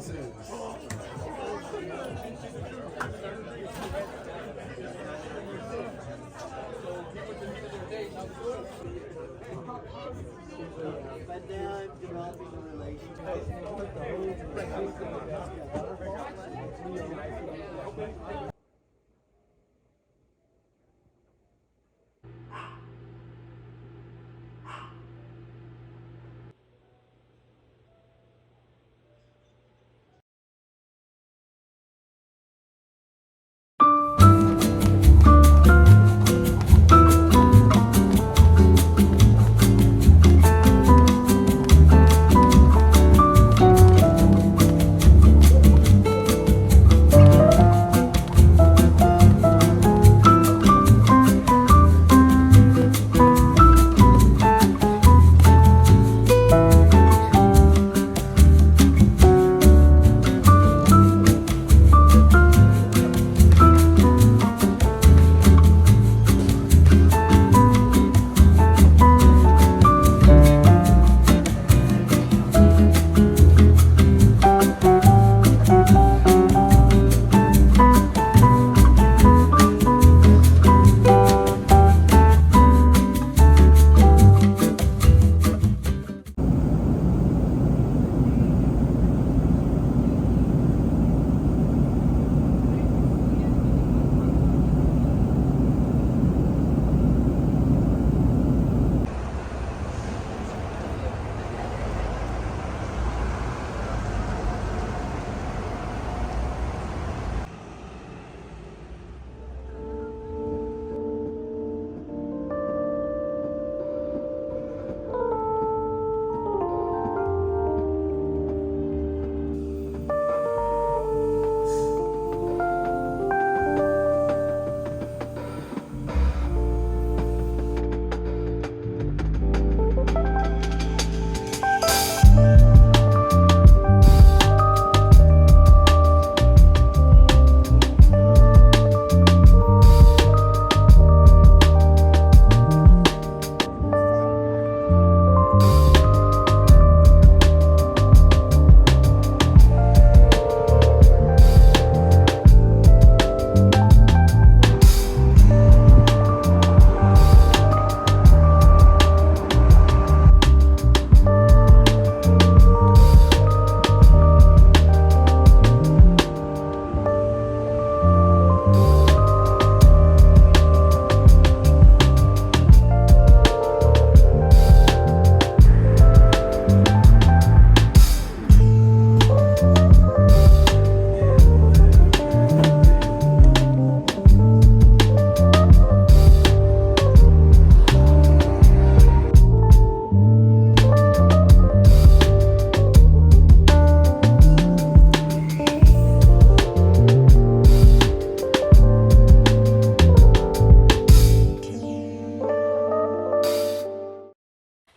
But now I'm developing a relationship.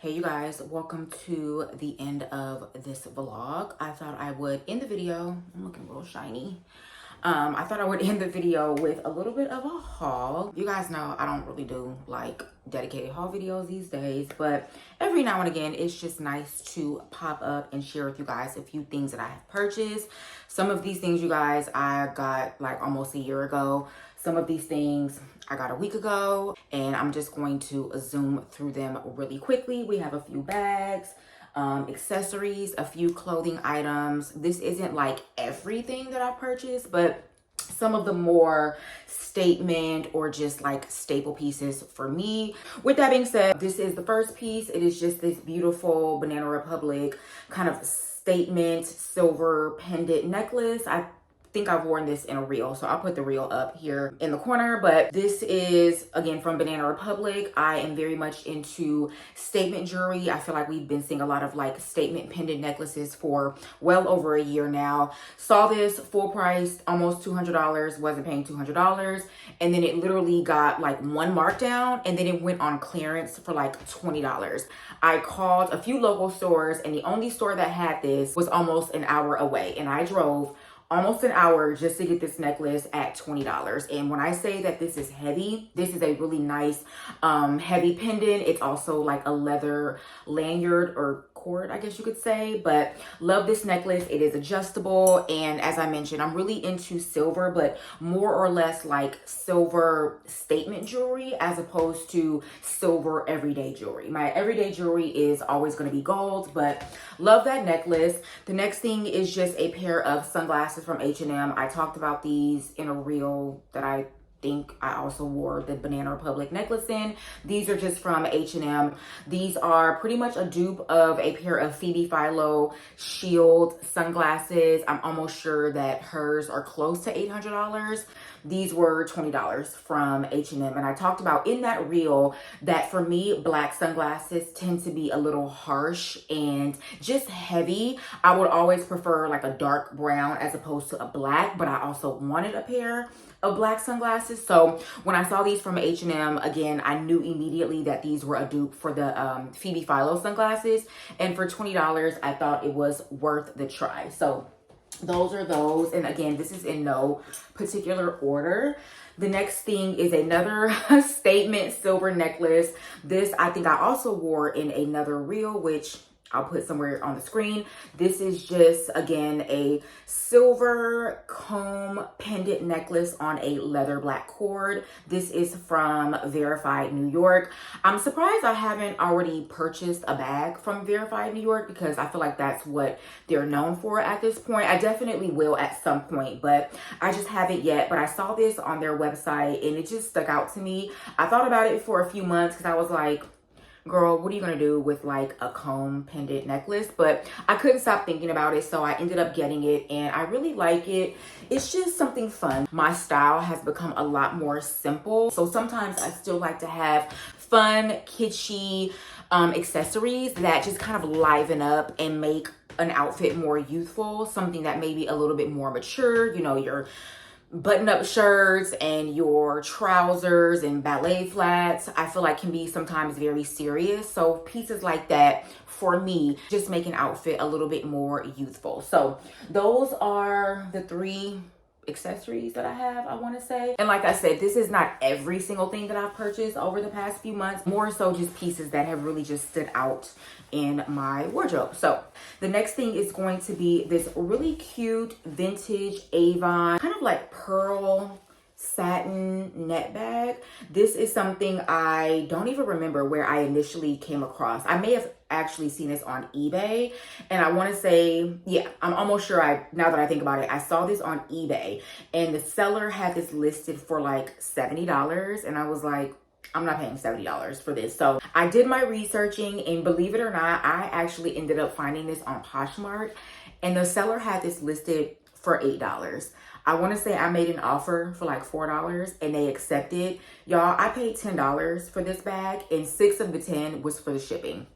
Hey you guys, welcome to the end of this vlog. I thought I would end the video, I'm looking real shiny. I thought I would end the video with a little bit of a haul. You guys know I don't really do like dedicated haul videos these days, but every now and again it's just nice to pop up and share with you guys a few things that I have purchased. Some of these things, you guys, I got like almost a year ago. Some of these things I got a week ago, and I'm just going to zoom through them really quickly. We have a few bags, accessories, a few clothing items. This isn't like everything that I purchased, but some of the more statement or just like staple pieces for me. With that being said, this is the first piece. It is just this beautiful Banana Republic kind of statement silver pendant necklace. I think I've worn this in a reel, so I'll put the reel up here in the corner. But this is again from Banana Republic. I am very much into statement jewelry. I feel like we've been seeing a lot of like statement pendant necklaces for well over a year now. Saw this full price, almost $200, wasn't paying $200, and then it literally got like one markdown, and then it went on clearance for like $20. I called a few local stores, and the only store that had this was almost an hour away, and I drove almost an hour just to get this necklace at $20. And when I say that this is heavy, this is a really nice heavy pendant. It's also like a leather lanyard or cord, I guess you could say. But love this necklace. It is adjustable, and as I mentioned, I'm really into silver, but more or less like silver statement jewelry as opposed to silver everyday jewelry. My everyday jewelry is always going to be gold, but love that necklace. The next thing is just a pair of sunglasses from H&M. I talked about these in a reel that I think I also wore the Banana Republic necklace in. These are just from H&M. These are pretty much a dupe of a pair of Phoebe Philo Shield sunglasses. I'm almost sure that hers are close to $800. These were $20 from H&M. And I talked about in that reel that for me, black sunglasses tend to be a little harsh and just heavy. I would always prefer like a dark brown as opposed to a black, but I also wanted a pair of black sunglasses. So when I saw these from H&M, again, I knew immediately that these were a dupe for the Phoebe Philo sunglasses. And for $20, I thought it was worth the try. So those are those. And again, this is in no particular order. The next thing is another statement silver necklace. This I think I also wore in another reel, which I'll put somewhere on the screen. This is just, again, a silver comb pendant necklace on a leather black cord. This is from Verified New York. I'm surprised I haven't already purchased a bag from Verified New York because I feel like that's what they're known for at this point. I definitely will at some point, but I just haven't yet. But I saw this on their website and it just stuck out to me. I thought about it for a few months because I was like, girl, what are you gonna do with like a comb pendant necklace? But I couldn't stop thinking about it, so I ended up getting it and I really like it. It's just something fun. My style has become a lot more simple, so sometimes I still like to have fun, kitschy accessories that just kind of liven up and make an outfit more youthful, something that may be a little bit more mature. You know, your button-up shirts and your trousers and ballet flats, I feel like can be sometimes very serious. So pieces like that, for me, just make an outfit a little bit more youthful. So those are the three accessories that I have, I want to say. And like I said, this is not every single thing that I've purchased over the past few months, more so just pieces that have really just stood out in my wardrobe. So the next thing is going to be this really cute vintage Avon kind of like pearl satin net bag. This is something I don't even remember where I initially came across. I may have actually seen this on eBay, and I want to say, yeah, I'm almost sure now that I think about it, I saw this on eBay and the seller had this listed for like $70, and I was like, I'm not paying $70 for this. So I did my researching, and believe it or not, I actually ended up finding this on Poshmark, and the seller had this listed for $8. I want to say I made an offer for like $4 and they accepted. Y'all, I paid $10 for this bag and 6 of the 10 was for the shipping.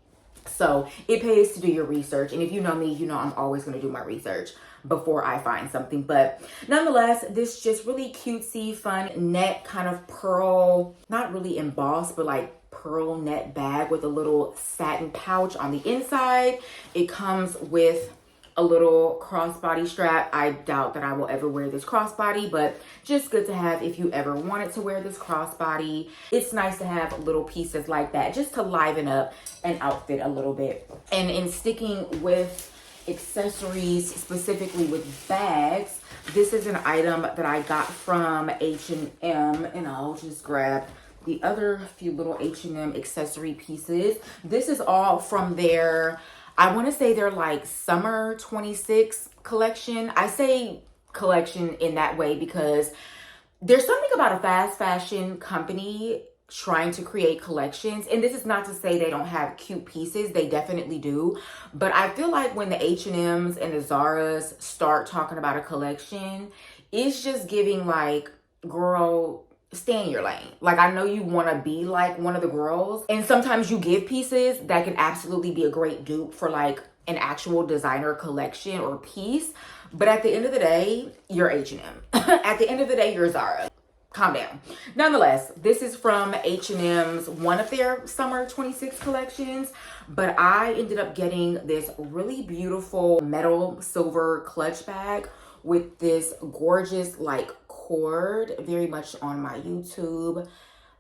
So it pays to do your research. And if you know me, you know I'm always going to do my research before I find something. But nonetheless, this just really cutesy, fun net kind of pearl, not really embossed, but like pearl net bag with a little satin pouch on the inside. It comes with a little crossbody strap. I doubt that I will ever wear this crossbody, but just good to have if you ever wanted to wear this crossbody. It's nice to have little pieces like that just to liven up an outfit a little bit. And in sticking with accessories, specifically with bags, this is an item that I got from H&M, and I'll just grab the other few little H&M accessory pieces. This is all from their, I want to say they're like summer 26 collection. I say collection in that way because there's something about a fast fashion company trying to create collections, and this is not to say they don't have cute pieces, they definitely do, but I feel like when the H&Ms and the Zaras start talking about a collection, it's just giving like, girl, stay in your lane. Like, I know you want to be like one of the girls, and sometimes you give pieces that can absolutely be a great dupe for like an actual designer collection or piece, but at the end of the day, you're H&M. At the end of the day, you're Zara. Calm down. Nonetheless, this is from H&M's, one of their summer 26 collections, but I ended up getting this really beautiful metal silver clutch bag with this gorgeous like cord, very much on my YouTube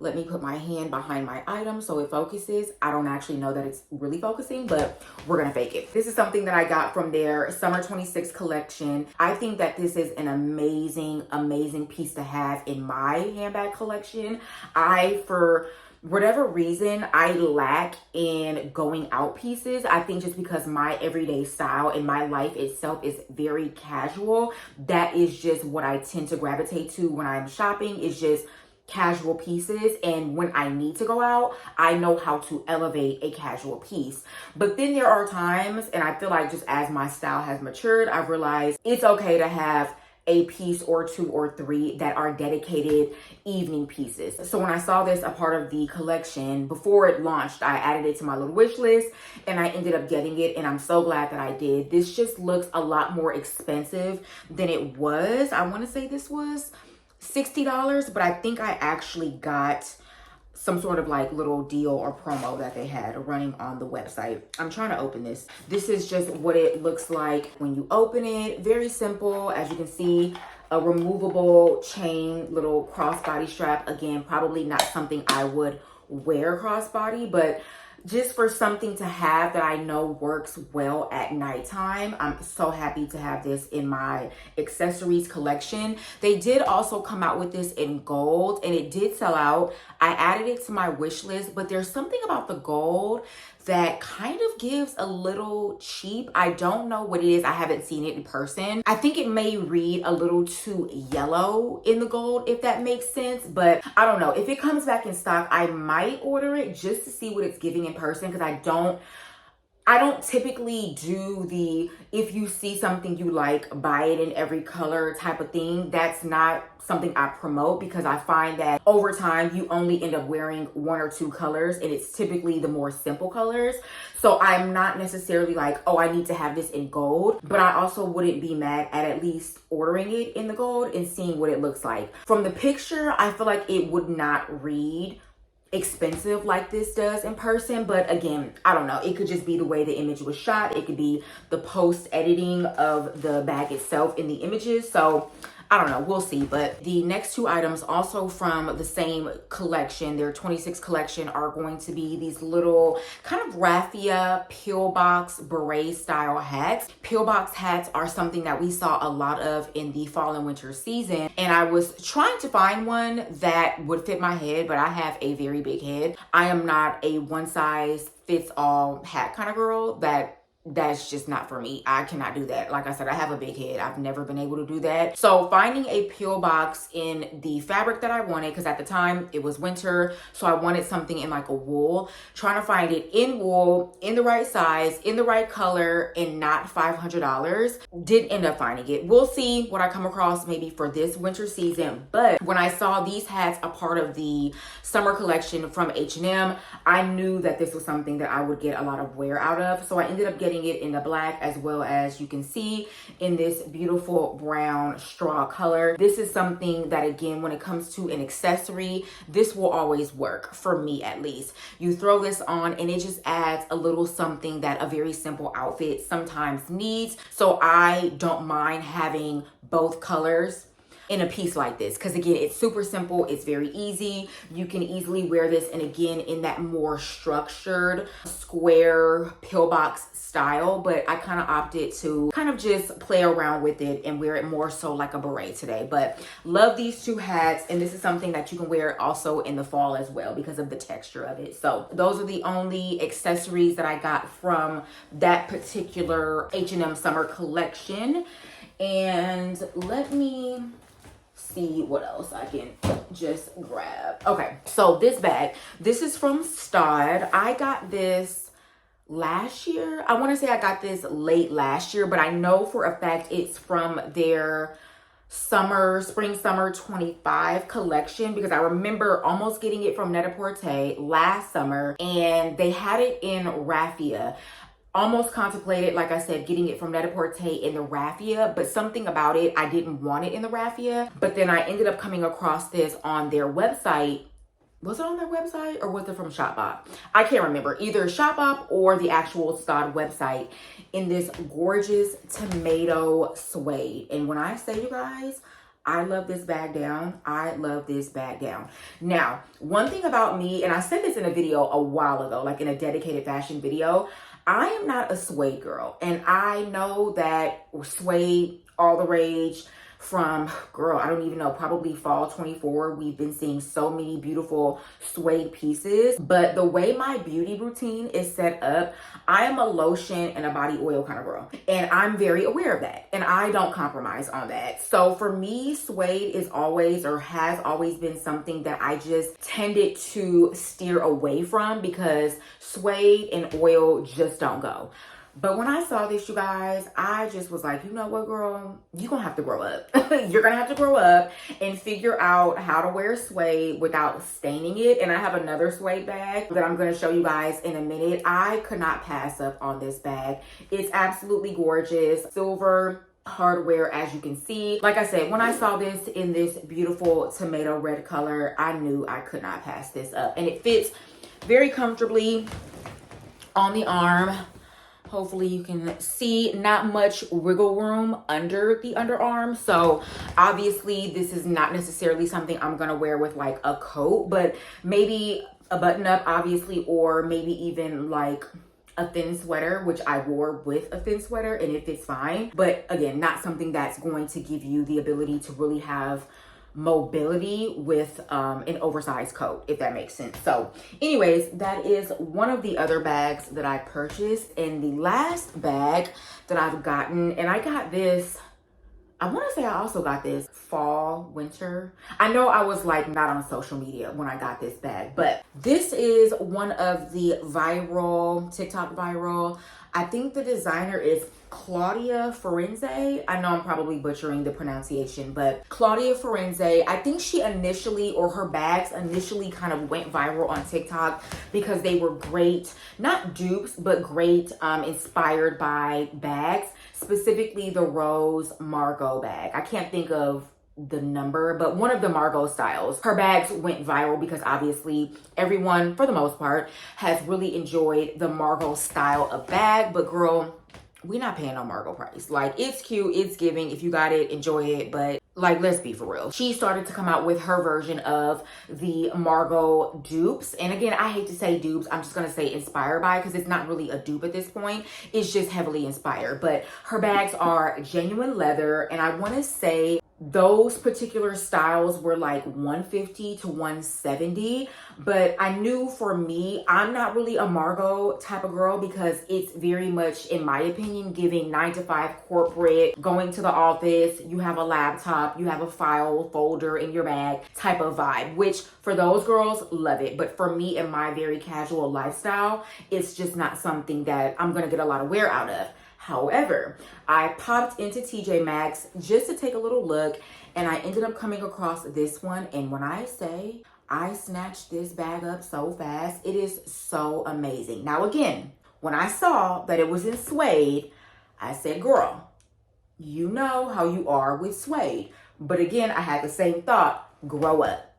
Let me put my hand behind my item so it focuses. I don't actually know that it's really focusing, but we're gonna fake it. This is something that I got from their Summer 26 collection. I think that this is an amazing, amazing piece to have in my handbag collection. For whatever reason, I lack in going out pieces. I think just because my everyday style and my life itself is very casual, that is just what I tend to gravitate to when I'm shopping, is just casual pieces. And when I need to go out, I know how to elevate a casual piece. But then there are times, and I feel like just as my style has matured, I've realized it's okay to have a piece or two or three that are dedicated evening pieces. So when I saw this a part of the collection before it launched, I added it to my little wish list and I ended up getting it, and I'm so glad that I did. This just looks a lot more expensive than it was. I want to say this was $60, but I think I actually got some sort of like little deal or promo that they had running on the website. I'm trying to open this. This is just what it looks like when you open it. Very simple. As you can see, a removable chain little crossbody strap. Again, probably not something I would wear crossbody, but just for something to have that I know works well at nighttime. I'm so happy to have this in my accessories collection. They did also come out with this in gold, and it did sell out. I added it to my wish list, but there's something about the gold that kind of gives a little cheap. I don't know what it is. I haven't seen it in person. I think it may read a little too yellow in the gold, if that makes sense, but I don't know. If it comes back in stock, I might order it just to see what it's giving in person, because I don't typically do the, if you see something you like, buy it in every color type of thing. That's not something I promote, because I find that over time you only end up wearing one or two colors, and it's typically the more simple colors. So I'm not necessarily like, oh, I need to have this in gold, but I also wouldn't be mad at least ordering it in the gold and seeing what it looks like. From the picture, I feel like it would not read expensive like this does in person, but again, I don't know. It could just be the way the image was shot. It could be the post editing of the bag itself in the images. So I don't know, we'll see. But the next two items, also from the same collection, their 26 collection, are going to be these little kind of raffia pillbox beret style hats. Pillbox hats are something that we saw a lot of in the fall and winter season, and I was trying to find one that would fit my head, but I have a very big head. I am not a one size fits all hat kind of girl. That's just not for me. I cannot do that. Like I said, I have a big head. I've never been able to do that. So finding a pillbox in the fabric that I wanted, because at the time it was winter, so I wanted something in like a wool. Trying to find it in wool, in the right size, in the right color, and not $500. Didn't end up finding it. We'll see what I come across maybe for this winter season. But when I saw these hats a part of the summer collection from H&M, I knew that this was something that I would get a lot of wear out of. So I ended up getting it in the black, as well as you can see in this beautiful brown straw color. This is something that, again, when it comes to an accessory, this will always work for me, at least. You throw this on and it just adds a little something that a very simple outfit sometimes needs. So I don't mind having both colors in a piece like this, because again, it's super simple, it's very easy. You can easily wear this, and again, in that more structured square pillbox style, but I kind of opted to kind of just play around with it and wear it more so like a beret today. But love these two hats, and this is something that you can wear also in the fall as well because of the texture of it. So those are the only accessories that I got from that particular H&M summer collection. And let me see what else I can just grab. Okay, so this bag, this is from Suede. I got this last year. I want to say I got this late last year, but I know for a fact it's from their spring summer 25 collection, because I remember almost getting it from Net-a-Porter last summer, and they had it in raffia. Almost contemplated, like I said, getting it from Net-a-Porter in the raffia, but something about it, I didn't want it in the raffia. But then I ended up coming across this on their website. Was it on their website or was it from Shopbop? I can't remember. Either Shopbop or the actual Suede website, in this gorgeous tomato suede. And when I say, you guys, I love this bag down. I love this bag down. Now, one thing about me, and I said this in a video a while ago, like in a dedicated fashion video, I am not a suede girl. And I know that suede, all the rage, from, girl, I don't even know, probably fall 24. We've been seeing so many beautiful suede pieces, but the way my beauty routine is set up, I am a lotion and a body oil kind of girl. And I'm very aware of that. And I don't compromise on that. So for me, suede is always, or has always been, something that I just tended to steer away from because suede and oil just don't go. But when I saw this, you guys, I just was like, you know what, girl? You're going to have to grow up. You're going to have to grow up and figure out how to wear suede without staining it. And I have another suede bag that I'm going to show you guys in a minute. I could not pass up on this bag. It's absolutely gorgeous. Silver hardware, as you can see. Like I said, when I saw this in this beautiful tomato red color, I knew I could not pass this up. And it fits very comfortably on the arm. Hopefully you can see, not much wiggle room under the underarm. So obviously this is not necessarily something I'm gonna wear with like a coat, but maybe a button up, obviously, or maybe even like a thin sweater, which I wore with a thin sweater and it fits fine. But again, not something that's going to give you the ability to really have mobility with an oversized coat, if that makes sense. So anyways, that is one of the other bags that I purchased. And the last bag that I've gotten, and I got this, I want to say I also got this fall, winter. I know I was like not on social media when I got this bag, but this is one of the TikTok viral. I think the designer is Claudia Forense. I know I'm probably butchering the pronunciation, but Claudia Forense, I think she initially, or her bags initially kind of went viral on TikTok because they were great, not dupes, but great inspired by bags, specifically the Rose Margot bag. I can't think of the number, but one of the Margot styles. Her bags went viral because obviously everyone, for the most part, has really enjoyed the Margot style of bag. But girl, we not paying no Margot price. Like, it's cute, it's giving. If you got it, enjoy it. But like, let's be for real. She started to come out with her version of the Margot dupes. And again, I hate to say dupes. I'm just going to say inspired by, because it's not really a dupe at this point. It's just heavily inspired. But her bags are genuine leather. And I want to say those particular styles were like $150 to $170, but I knew for me, I'm not really a Margot type of girl because it's very much, in my opinion, giving 9-to-5 corporate, going to the office, you have a laptop, you have a file folder in your bag type of vibe, which for those girls, love it. But for me, in my very casual lifestyle, it's just not something that I'm gonna get a lot of wear out of. However, I popped into TJ Maxx just to take a little look, and I ended up coming across this one. And when I say I snatched this bag up so fast, it is so amazing. Now, again, when I saw that it was in suede, I said, girl, you know how you are with suede. But again, I had the same thought, grow up.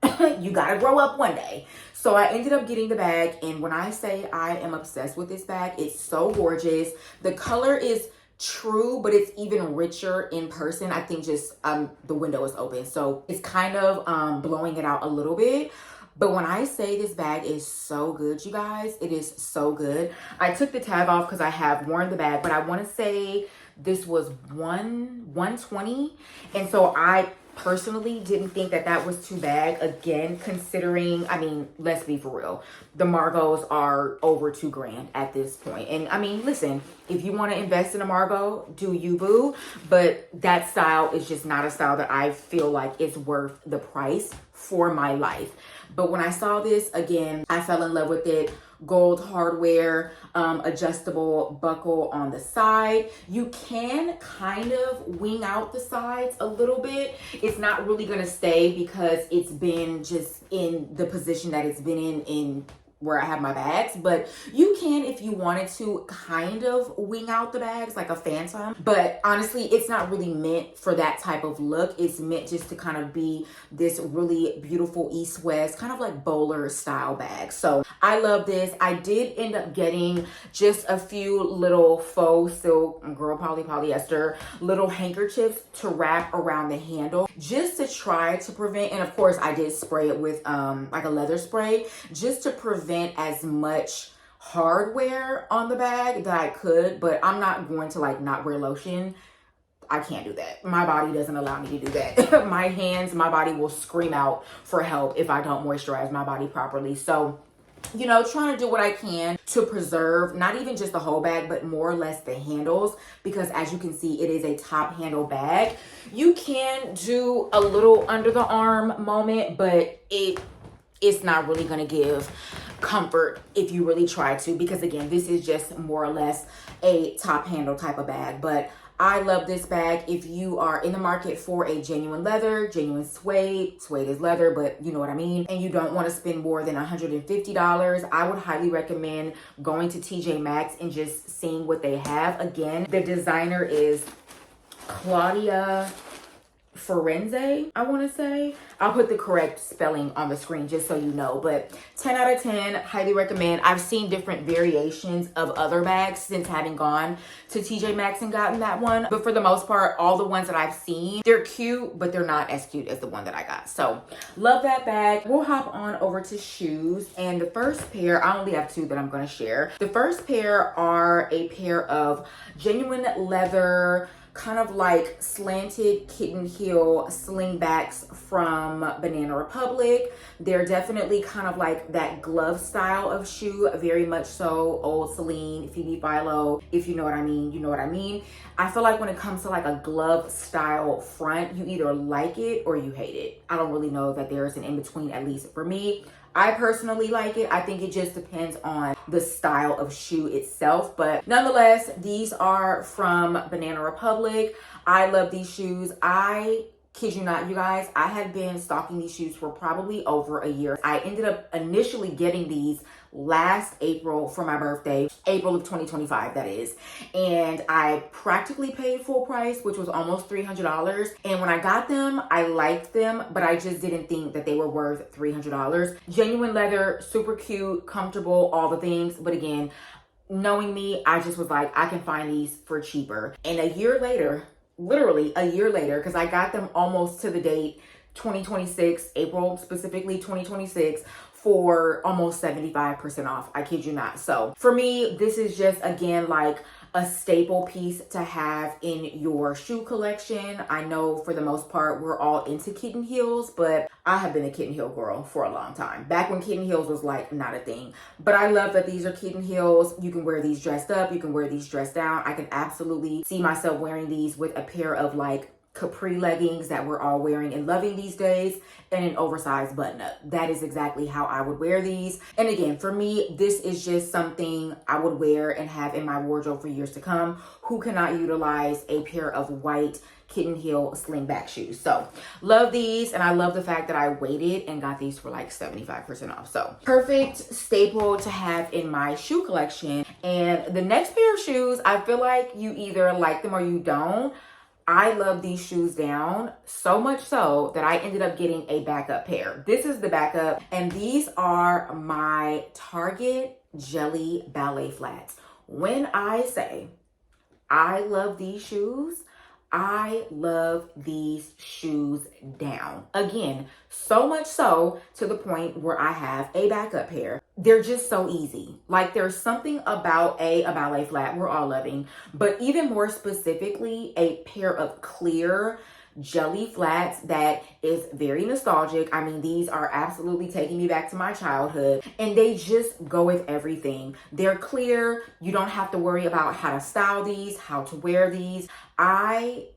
You gotta grow up one day. So I ended up getting the bag, and when I say I am obsessed with this bag, it's so gorgeous. The color is true, but it's even richer in person. I think just the window is open, so it's kind of blowing it out a little bit. But when I say this bag is so good, you guys, it is so good. I took the tag off because I have worn the bag, but I want to say this was $120, and so I personally didn't think that that was too bad. Again, considering, I mean, let's be for real, the Margaux are over $2,000 at this point. And I mean, listen, if you want to invest in a Margot, do you, boo? But that style is just not a style that I feel like is worth the price for my life. But when I saw this, again, I fell in love with it. Gold hardware, adjustable buckle on the side. You can kind of wing out the sides a little bit. It's not really going to stay because it's been just in the position that it's been in where I have my bags, but you can, if you wanted to, kind of wing out the bags like a phantom. But honestly, it's not really meant for that type of look. It's meant just to kind of be this really beautiful east-west kind of like bowler style bag. So I love this. I did end up getting just a few little faux silk, girl polyester, little handkerchiefs to wrap around the handle just to try to prevent, and of course I did spray it with like a leather spray just to prevent as much hardware on the bag that I could. But I'm not going to like not wear lotion. I can't do that. My body doesn't allow me to do that. My hands, my body will scream out for help if I don't moisturize my body properly. So, you know, trying to do what I can to preserve not even just the whole bag, but more or less the handles, because as you can see, it is a top handle bag. You can do a little under the arm moment, but it's not really going to give comfort if you really try to, because again, this is just more or less a top handle type of bag. But I love this bag. If you are in the market for a genuine leather, genuine suede is leather, but you know what I mean, and you don't want to spend more than $150, I would highly recommend going to TJ Maxx and just seeing what they have. Again, the designer is Claudia Forense, I want to say. I'll put the correct spelling on the screen just so you know, but 10 out of 10, highly recommend. I've seen different variations of other bags since having gone to TJ Maxx and gotten that one, but for the most part, all the ones that I've seen, they're cute, but they're not as cute as the one that I got. So love that bag. We'll hop on over to shoes, and the first pair, I only have two that I'm going to share. The first pair are a pair of genuine leather, kind of like slanted kitten heel slingbacks from Banana Republic. They're definitely kind of like that glove style of shoe, very much so old Celine, Phoebe Philo. If you know what I mean, you know what I mean. I feel like when it comes to like a glove style front, you either like it or you hate it. I don't really know that there's an in-between, at least for me. I personally like it. I think it just depends on the style of shoe itself. But nonetheless, these are from Banana Republic. I love these shoes. I kid you not, you guys, I had been stalking these shoes for probably over a year. I ended up initially getting these last April for my birthday, April of 2025, that is. And I practically paid full price, which was almost $300. And when I got them, I liked them, but I just didn't think that they were worth $300. Genuine leather, super cute, comfortable, all the things. But again, knowing me, I just was like, I can find these for cheaper. And a year later, literally a year later, because I got them almost to the date, 2026, April specifically 2026, for almost 75% off. I kid you not. So for me, this is just, again, like a staple piece to have in your shoe collection. I know for the most part, we're all into kitten heels, but I have been a kitten heel girl for a long time. Back when kitten heels was like not a thing. But I love that these are kitten heels. You can wear these dressed up. You can wear these dressed down. I can absolutely see myself wearing these with a pair of like capri leggings that we're all wearing and loving these days, and an oversized button up. That is exactly how I would wear these. And again, for me, this is just something I would wear and have in my wardrobe for years to come. Who cannot utilize a pair of white kitten heel slingback shoes? So love these, and I love the fact that I waited and got these for like 75% off. So perfect staple to have in my shoe collection. And the next pair of shoes, I feel like you either like them or you don't. I love these shoes down, so much so that I ended up getting a backup pair. This is the backup, and these are my Target Jelly Ballet Flats. When I say I love these shoes, I love these shoes down. Again, so much so to the point where I have a backup pair. They're just so easy. Like there's something about a ballet flat we're all loving, but even more specifically, a pair of clear jelly flats that is very nostalgic. I mean, these are absolutely taking me back to my childhood, and they just go with everything. They're clear. You don't have to worry about how to style these, how to wear these. I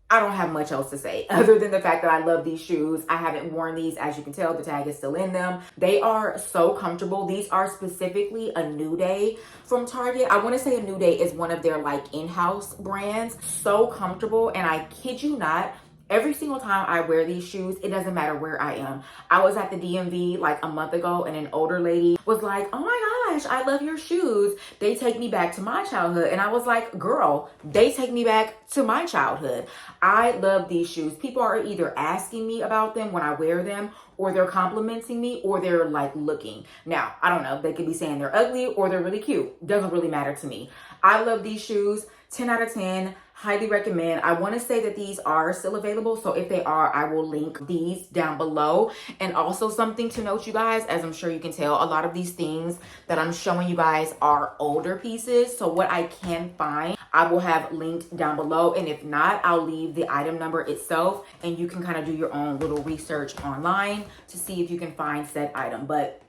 don't have much else to say other than the fact that I love these shoes. I haven't worn these, as you can tell, the tag is still in them. They are so comfortable. These are specifically a New Day from Target. I want to say a New Day is one of their like in-house brands. So comfortable, and I kid you not, Every single time I wear these shoes, it doesn't matter where I am. I was at the DMV like a month ago and an older lady was like, oh my gosh, I love your shoes. They take me back to my childhood. And I was like, girl, they take me back to my childhood. I love these shoes. People are either asking me about them when I wear them, or they're complimenting me, or they're like looking. Now, I don't know. They could be saying they're ugly or they're really cute. Doesn't really matter to me. I love these shoes. 10 out of 10. Highly recommend. I want to say that these are still available. So if they are, I will link these down below. And also something to note, you guys, as I'm sure you can tell, a lot of these things that I'm showing you guys are older pieces. So what I can find, I will have linked down below. And if not, I'll leave the item number itself and you can kind of do your own little research online to see if you can find said item. But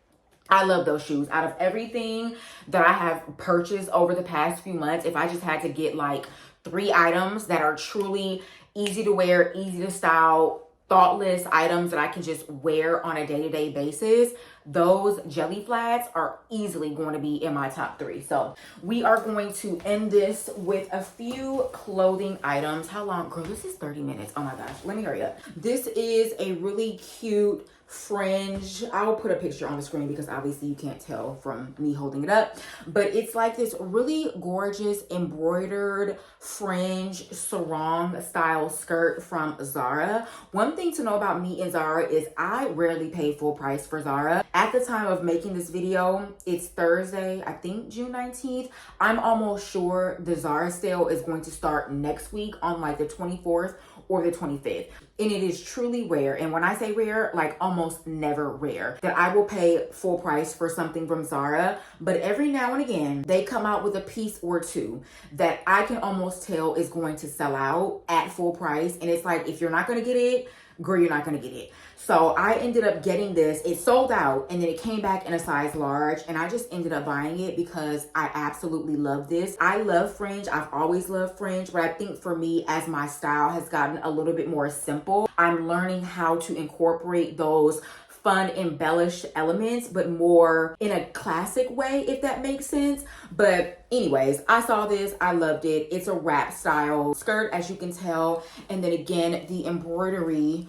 I love those shoes. Out of everything that I have purchased over the past few months, if I just had to get like 3 items that are truly easy to wear, easy to style, thoughtless items that I can just wear on a day-to-day basis, those jelly flats are easily going to be in my top 3. So we are going to end this with a few clothing items. How long? Girl, this is 30 minutes. Oh my gosh. Let me hurry up. This is a really cute fringe. I will put a picture on the screen because obviously you can't tell from me holding it up, but it's like this really gorgeous embroidered fringe sarong style skirt from Zara. One thing to know about me and Zara is I rarely pay full price for Zara. At the time of making this video, it's Thursday, I think June 19th. I'm almost sure the Zara sale is going to start next week on like the 24th or the 25th. And it is truly rare. And when I say rare, like almost never rare, that I will pay full price for something from Zara. But every now and again, they come out with a piece or two that I can almost tell is going to sell out at full price. And it's like, if you're not going to get it, girl, you're not going to get it. So I ended up getting this. It sold out and then it came back in a size large and I just ended up buying it because I absolutely love this. I love fringe. I've always loved fringe, but I think for me, as my style has gotten a little bit more simple, I'm learning how to incorporate those fun embellished elements, but more in a classic way, if that makes sense. But anyways, I saw this, I loved it. It's a wrap style skirt, as you can tell. And then again, the embroidery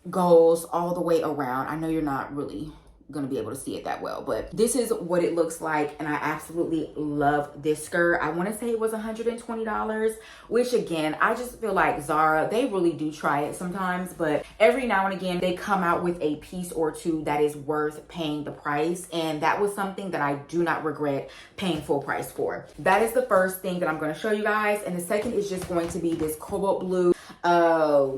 goes all the way around. I know you're not really gonna be able to see it that well, but this is what it looks like, and I absolutely love this skirt. I want to say it was $120, which again, I just feel like Zara, they really do try it sometimes, but every now and again they come out with a piece or two that is worth paying the price, and that was something that I do not regret paying full price for. That is the first thing that I'm going to show you guys, and the second is just going to be this cobalt blue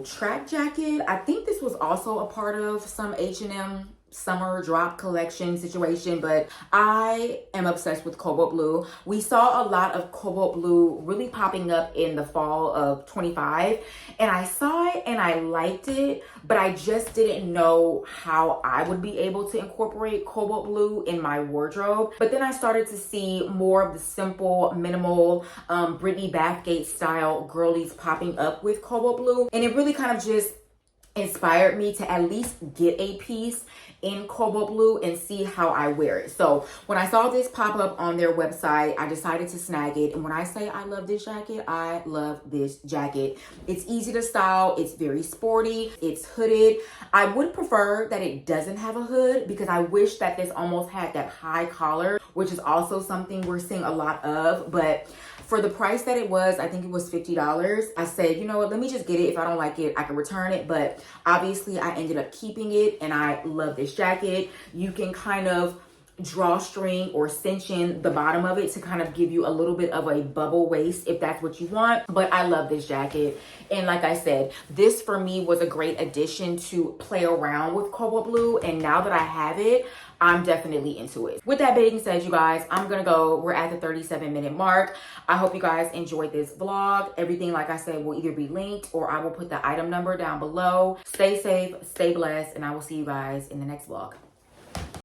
track jacket. I think this was also a part of some H&M summer drop collection situation, but I am obsessed with cobalt blue. We saw a lot of cobalt blue really popping up in the fall of 25, and I saw it and I liked it, but I just didn't know how I would be able to incorporate cobalt blue in my wardrobe. But then I started to see more of the simple, minimal, Britney Bathgate style girlies popping up with cobalt blue, and it really kind of just inspired me to at least get a piece in cobalt blue and see how I wear it. So when I saw this pop up on their website, I decided to snag it. And when I say I love this jacket, I love this jacket. It's easy to style. It's very sporty. It's hooded. I would prefer that it doesn't have a hood because I wish that this almost had that high collar, which is also something we're seeing a lot of. But for the price that it was, I think it was $50. I said, you know what, let me just get it. If I don't like it, I can return it. But obviously I ended up keeping it, and I love this jacket. You can kind of drawstring or cinch in the bottom of it to kind of give you a little bit of a bubble waist if that's what you want. But I love this jacket, and like I said, this for me was a great addition to play around with cobalt blue, and now that I have it, I'm definitely into it. With that being said, you guys, I'm gonna go. We're at the 37-minute mark. I hope you guys enjoyed this vlog. Everything, like I said, will either be linked or I will put the item number down below. Stay safe, stay blessed, and I will see you guys in the next vlog.